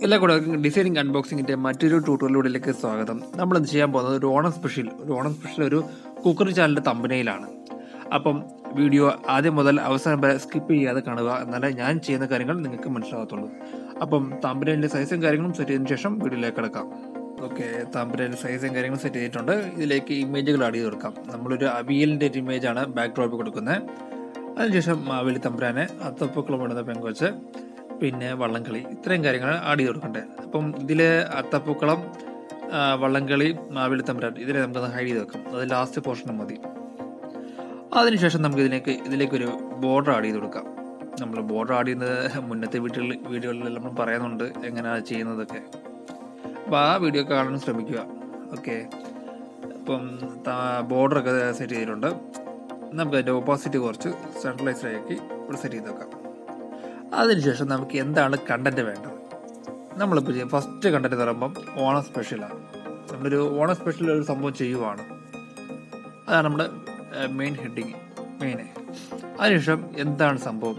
എല്ലാ കൂടെ ഡിസൈനിങ് അൺബോക്സിങ്ങിൻ്റെ മറ്റൊരു ട്യൂട്ടോറിയലിലേക്ക് സ്വാഗതം. നമ്മളിത് ചെയ്യാൻ പോകുന്നത് ഒരു ഓണം സ്പെഷ്യൽ ഒരു കുക്കറി ചാനലിൻ്റെ തമ്പനയിലാണ്. അപ്പം വീഡിയോ ആദ്യം മുതൽ അവസാനം വരെ സ്കിപ്പ് ചെയ്യാതെ കാണുക, എന്നാലേ ഞാൻ ചെയ്യുന്ന കാര്യങ്ങൾ നിങ്ങൾക്ക് മനസ്സിലാകത്തുള്ളൂ. അപ്പം തമ്പനയിലെ സൈസും കാര്യങ്ങളും സെറ്റ് ചെയ്തതിനു ശേഷം വീഡിയോയിലേക്ക് കിടക്കാം. ഓക്കെ, തമ്പനയിലെ സൈസും കാര്യങ്ങളും സെറ്റ് ചെയ്തിട്ടുണ്ട്. ഇതിലേക്ക് ഇമേജുകൾ ആഡ് ചെയ്ത് കൊടുക്കാം. നമ്മളൊരു അവിയലിൻ്റെ ഒരു ഇമേജാണ് ബാക്ക് ഡ്രോപ്പ് കൊടുക്കുന്നത്. അതിനുശേഷം മാവേലി തമ്പുരാനെ, അത്തപ്പൂക്കളം ഇടുന്ന പെങ്കൊച്ച്, പിന്നെ വള്ളംകളി, ഇത്രയും കാര്യങ്ങൾ ആഡ് ചെയ്ത് കൊടുക്കണ്ടേ. അപ്പം ഇതിൽ അത്തപ്പൂക്കളം, വള്ളംകളി, മാവേലി തമ്പുരാൻ ഇതിനെ നമുക്കൊന്ന് ഹൈഡ് ചെയ്ത് വെക്കാം. അത് ലാസ്റ്റ് പോർഷനും മതി. അതിനുശേഷം നമുക്ക് ഇതിലേക്കൊരു ബോർഡർ ആഡ് ചെയ്ത് കൊടുക്കാം. നമ്മൾ ബോർഡർ ആഡ് ചെയ്യുന്നത് മുന്നത്തെ വീഡിയോകളിലെല്ലാം നമ്മൾ പറയുന്നുണ്ട് എങ്ങനെയാണ് ചെയ്യുന്നതൊക്കെ. അപ്പോൾ ആ വീഡിയോ കാണാൻ ശ്രമിക്കുക. ഓക്കെ, അപ്പം ബോർഡറൊക്കെ സെറ്റ് ചെയ്തിട്ടുണ്ട്. നമുക്ക് അതിൻ്റെ ഓപ്പോസിറ്റ് കുറച്ച് സെൻട്രലൈസ്ഡ് ആക്കി ഇവിടെ സെറ്റ് ചെയ്ത് വെക്കാം. അതിനുശേഷം നമുക്ക് എന്താണ് കണ്ടൻറ്റ് വേണ്ടത്. നമ്മളിപ്പോൾ ചെയ്യും ഫസ്റ്റ് കണ്ടൻറ്റ് എന്ന് പറയുമ്പം ഓണം സ്പെഷ്യലാണ്. നമ്മളൊരു ഓണം സ്പെഷ്യൽ ഒരു സംഭവം ചെയ്യുവാണ്. അതാണ് നമ്മുടെ മെയിൻ ഹെഡിങ്. അതിനുശേഷം എന്താണ് സംഭവം,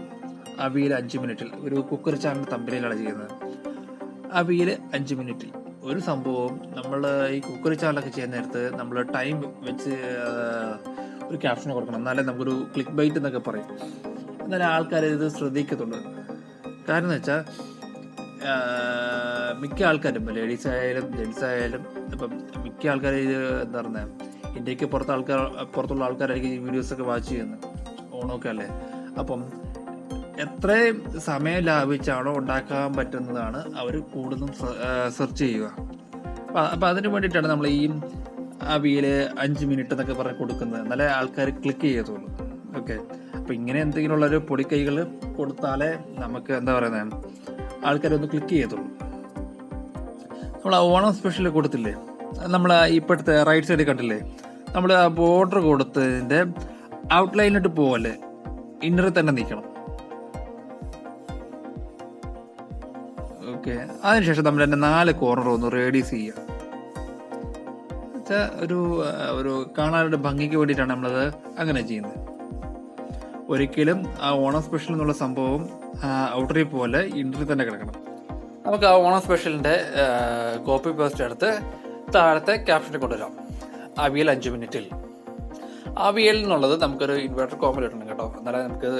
അവിയൽ 5 മിനിറ്റിൽ, ഒരു കുക്കർ ചാനൽ തമ്പനയിലാണ് ചെയ്യുന്നത്. അവിയൽ 5 മിനിറ്റിൽ ഒരു സംഭവം. നമ്മൾ ഈ കുക്കർ ചാനലൊക്കെ ചെയ്യുന്ന നേരത്ത് നമ്മൾ ടൈം വെച്ച് ഒരു ക്യാപ്ഷൻ കൊടുക്കണം, എന്നാലേ നമുക്കൊരു ക്ലിക്ക് ബൈറ്റ് എന്നൊക്കെ പറയും. എന്നാലും ആൾക്കാർ ഇത് ശ്രദ്ധിക്കത്തുള്ളൂ. കാരണം എന്ന് വെച്ചാൽ മിക്ക ആൾക്കാരും, ലേഡീസ് ആയാലും ജെൻസ് ആയാലും, ഇപ്പം മിക്ക ആൾക്കാർ ഇത് എന്താ പറയുന്നത്, ഇന്ത്യക്ക് പുറത്തുള്ള ആൾക്കാരായിരിക്കും ഈ വീഡിയോസൊക്കെ വാച്ച് ചെയ്യുന്നത്. ഓണമൊക്കെ അല്ലേ. അപ്പം എത്രയും സമയം ലാഭിച്ചാണോ ഉണ്ടാക്കാൻ പറ്റുന്നതാണ് അവർ കൂടുതലും സെർച്ച് ചെയ്യുക. അപ്പം അതിന് വേണ്ടിയിട്ടാണ് നമ്മൾ ഈ അവിയൽ 5 മിനിറ്റ് എന്നൊക്കെ പറഞ്ഞ് കൊടുക്കുന്നത്, എന്നാലേ ആൾക്കാർ ക്ലിക്ക് ചെയ്യത്തുള്ളൂ. ഓക്കെ, അപ്പം ഇങ്ങനെ എന്തെങ്കിലും ഉള്ളൊരു പൊടിക്കൈകൾ കൊടുത്താലേ നമുക്ക് എന്താ പറയുന്നത്, ആൾക്കാരൊന്ന് ക്ലിക്ക് ചെയ്യത്തുള്ളൂ. നമ്മൾ ആ ഓണം സ്പെഷ്യൽ കൊടുത്തില്ലേ, നമ്മൾ ഇപ്പോഴത്തെ റൈറ്റ് സൈഡിൽ കണ്ടില്ലേ, നമ്മൾ ആ ബോർഡർ കൊടുത്തതിൻ്റെ ഔട്ട്ലൈനിലോട്ട് പോകല്ലേ, ഇന്നറിൽ തന്നെ നിൽക്കണം. ഓക്കെ, അതിനുശേഷം നമ്മൾ എൻ്റെ 4 കോർണർ ഒന്ന് റേഡിയസ് ചെയ്യുക. വെച്ചാൽ ഒരു കാണാനൊരു ഭംഗിക്ക് വേണ്ടിയിട്ടാണ് നമ്മളത് അങ്ങനെ ചെയ്യുന്നത്. ഒരിക്കലും ആ ഓണം സ്പെഷ്യൽ എന്നുള്ള സംഭവം ഔട്ടറിൽ പോലെ ഇന്നറിൽ തന്നെ കിടക്കണം. നമുക്ക് ആ ഓണം സ്പെഷ്യലിൻ്റെ കോപ്പി പേസ്റ്റ് എടുത്ത് താഴത്തെ ക്യാപ്ഷനിൽ കൊണ്ടുവരാം. അവിയൽ 5 മിനിറ്റിൽ. അവിയൽ എന്നുള്ളത് നമുക്കൊരു ഇൻവേർട്ടർ കോമൽ ഇടണം കേട്ടോ, എന്നാലേ നമുക്ക്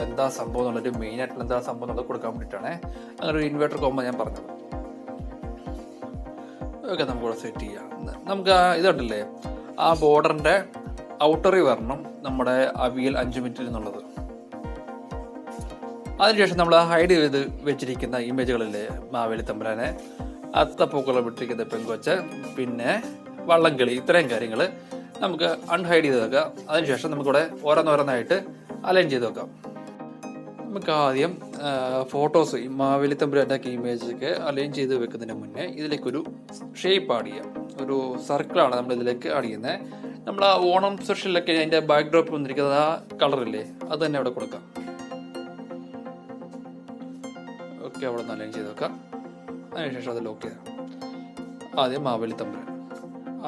എന്താ സംഭവം എന്നുള്ളൊരു മെയിനായിട്ടുള്ള എന്താ സംഭവം എന്നുള്ളത് കൊടുക്കാൻ വേണ്ടിയിട്ടാണ് അങ്ങനെ ഒരു ഇൻവേർട്ടർ കോമ ഞാൻ പറഞ്ഞത്. ഓക്കെ, നമുക്കിവിടെ സെറ്റ് ചെയ്യാം. നമുക്ക് ഇതുണ്ടല്ലേ, ആ ബോർഡറിൻ്റെ ഔട്ടറിൽ വരണം നമ്മുടെ അവിയൽ 5 മിനിറ്റിൽ എന്നുള്ളത്. അതിനുശേഷം നമ്മൾ ഹൈഡ് ചെയ്ത് വെച്ചിരിക്കുന്ന ഇമേജുകളില്ലേ, മാവേലി തമ്പുരാനെ, അത്തപ്പൂക്കളം ഇട്ടിരിക്കുന്ന പെങ്കൊച്ച്, പിന്നെ വള്ളംകളി, ഇത്രയും കാര്യങ്ങൾ നമുക്ക് അൺഹൈഡ് ചെയ്ത് വെക്കാം. അതിനുശേഷം നമുക്കിവിടെ ഓരോന്നോരോന്നായിട്ട് അലൈൻ ചെയ്ത് വെക്കാം. നമുക്ക് ആദ്യം ഫോട്ടോസ്, ഈ മാവേലി തമ്പുരാൻ്റെ ഇമേജൊക്കെ അലൈൻ ചെയ്ത് വെക്കുന്നതിന് മുന്നേ ഇതിലേക്കൊരു ഷേപ്പ് ആഡ് ചെയ്യാം. ഒരു സർക്കിളാണ് നമ്മൾ ഇതിലേക്ക് ആഡ് ചെയ്യുന്നത്. നമ്മൾ ആ ഓണം സ്പെഷ്യലൊക്കെ അതിൻ്റെ ബാക്ക് ഡ്രോപ്പ് വന്നിരിക്കുന്നത് ആ കളറില്ലേ, അത് തന്നെ അവിടെ കൊടുക്കാം. ഓക്കെ, അവിടെ നിന്ന് അലൈൻ ചെയ്ത് വെക്കാം. അതിനുശേഷം അത് ലോക്ക് ചെയ്യാം. ആദ്യം മാവേലി തമ്പുരാൻ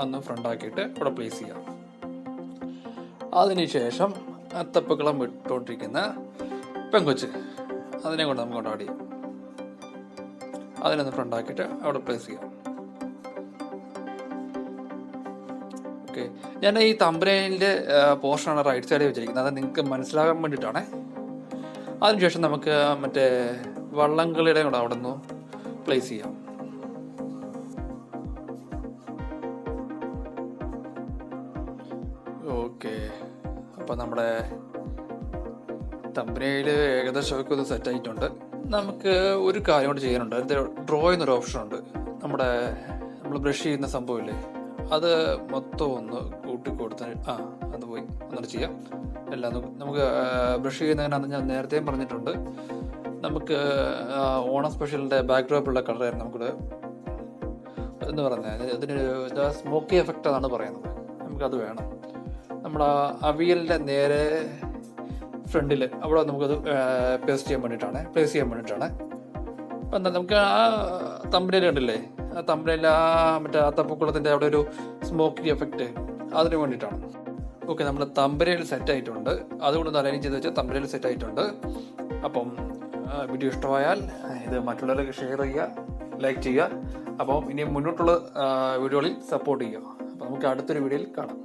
അന്ന് ഫ്രണ്ടാക്കിയിട്ട് അവിടെ പ്ലേസ് ചെയ്യാം. അതിനുശേഷം അത്തപ്പൂക്കളം ഇട്ടുകൊണ്ടിരിക്കുന്ന പെങ്കൊച്ച്, അതിനെ കൊണ്ട് നമുക്ക് കൊണ്ട് ആഡ് ചെയ്യാം. അതിനൊന്ന് ഫ്രണ്ടാക്കിയിട്ട് അവിടെ പ്ലേസ് ചെയ്യാം. ഓക്കെ, ഞാൻ ഈ തമ്പനയിലെ പോർഷനാണ് റൈറ്റ് സൈഡിൽ വെച്ചിരിക്കുന്നത്, അത് നിങ്ങൾക്ക് മനസ്സിലാകാൻ വേണ്ടിയിട്ടാണ്. അതിനുശേഷം നമുക്ക് മറ്റേ വള്ളംകളിയുടെ കൂടെ അവിടെ നിന്ന് പ്ലേസ് ചെയ്യാം. ഓക്കെ, അപ്പം നമ്മുടെ തമ്പനയിൽ ഏകദേശമൊക്കെ ഒന്ന് സെറ്റ് ആയിട്ടുണ്ട്. നമുക്ക് ഒരു കാര്യം കൊണ്ട് ചെയ്യാനുണ്ട്. അതിൻ്റെ ഡ്രോ എന്നൊരു ഓപ്ഷൻ ഉണ്ട്. നമ്മൾ ബ്രഷ് ചെയ്യുന്ന സംഭവമില്ലേ, അത് മൊത്തം ഒന്ന് കൂട്ടിക്കൊടുത്ത് അത് പോയി ഒന്നിട്ട് ചെയ്യാം. എല്ലാം നമുക്ക് ബ്രഷ് ചെയ്യുന്നതിനാണെന്ന് ഞാൻ നേരത്തെയും പറഞ്ഞിട്ടുണ്ട്. നമുക്ക് ഓണം സ്പെഷ്യലിൻ്റെ ബാക്ക് ഡ്രോപ്പുള്ള കളറായിരുന്നു നമുക്കിവിടെ എന്ന് പറഞ്ഞാൽ, ഇതിനൊരു സ്മോക്കി എഫക്റ്റ് എന്നാണ് പറയുന്നത്. നമുക്കത് വേണം. നമ്മുടെ അവിയലിൻ്റെ നേരെ ഫ്രണ്ടിൽ അവിടെ നമുക്കത് പ്ലേസ് ചെയ്യാൻ വേണ്ടിയിട്ടാണ്. അപ്പം എന്താ, നമുക്ക് ആ തമ്പനയിൽ കണ്ടില്ലേ, ആ തമ്പനയിൽ മറ്റേ അത്തപ്പൂക്കളത്തിൻ്റെ അവിടെ ഒരു സ്മോക്കി എഫക്റ്റ്, അതിന് വേണ്ടിയിട്ടാണ്. ഓക്കെ, നമ്മുടെ തമ്പനയിൽ സെറ്റ് ആയിട്ടുണ്ട്. അതുകൊണ്ട് അലൈൻ ചെയ്ത് വെച്ചാൽ തമ്പനയിൽ സെറ്റ് ആയിട്ടുണ്ട്. അപ്പം വീഡിയോ ഇഷ്ടമായാൽ ഇത് മറ്റുള്ളവർക്ക് ഷെയർ ചെയ്യുക. ലൈക്ക് ചെയ്യുക. അപ്പം ഇനി മുന്നോട്ടുള്ള വീഡിയോകളിൽ സപ്പോർട്ട് ചെയ്യുക. അപ്പോൾ നമുക്ക് അടുത്തൊരു വീഡിയോയിൽ കാണാം.